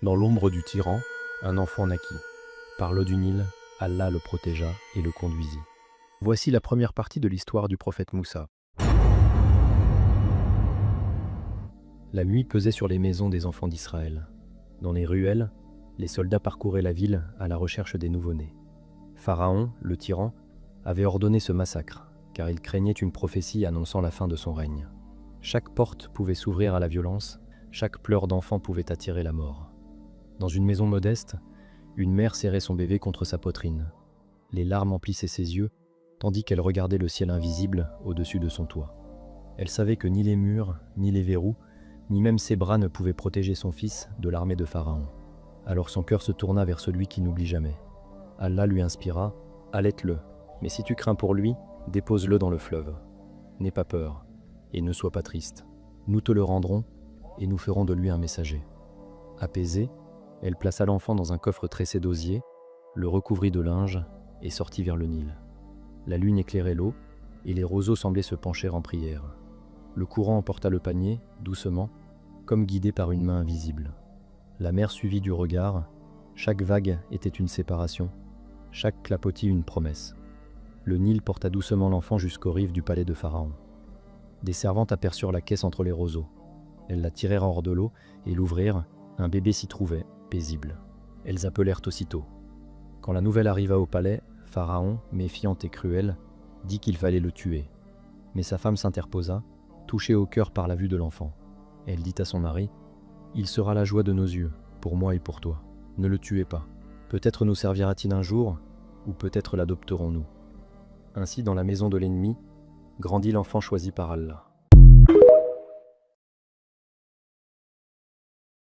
Dans l'ombre du tyran, un enfant naquit. Par l'eau du Nil, Allah le protégea et le conduisit. Voici la première partie de l'histoire du prophète Moussa. La nuit pesait sur les maisons des enfants d'Israël. Dans les ruelles, les soldats parcouraient la ville à la recherche des nouveau-nés. Pharaon, le tyran, avait ordonné ce massacre, car il craignait une prophétie annonçant la fin de son règne. Chaque porte pouvait s'ouvrir à la violence, chaque pleur d'enfant pouvait attirer la mort. Dans une maison modeste, une mère serrait son bébé contre sa poitrine. Les larmes emplissaient ses yeux, tandis qu'elle regardait le ciel invisible au-dessus de son toit. Elle savait que ni les murs, ni les verrous, ni même ses bras ne pouvaient protéger son fils de l'armée de Pharaon. Alors son cœur se tourna vers celui qui n'oublie jamais. Allah lui inspira « Allaite-le, mais si tu crains pour lui, dépose-le dans le fleuve. N'aie pas peur, et ne sois pas triste. Nous te le rendrons, et nous ferons de lui un messager. » Apaisée, elle plaça l'enfant dans un coffre tressé d'osier, le recouvrit de linge et sortit vers le Nil. La lune éclairait l'eau, et les roseaux semblaient se pencher en prière. Le courant emporta le panier, doucement, comme guidé par une main invisible. La mer suivit du regard, chaque vague était une séparation, chaque clapotis une promesse. Le Nil porta doucement l'enfant jusqu'aux rives du palais de Pharaon. Des servantes aperçurent la caisse entre les roseaux. Elles la tirèrent hors de l'eau et l'ouvrirent, un bébé s'y trouvait, paisible. Elles appelèrent aussitôt. Quand la nouvelle arriva au palais, Pharaon, méfiant et cruel, dit qu'il fallait le tuer. Mais sa femme s'interposa, touchée au cœur par la vue de l'enfant. Elle dit à son mari, « Il sera la joie de nos yeux, pour moi et pour toi. Ne le tuez pas. Peut-être nous servira-t-il un jour, ou peut-être l'adopterons-nous. » Ainsi, dans la maison de l'ennemi, grandit l'enfant choisi par Allah.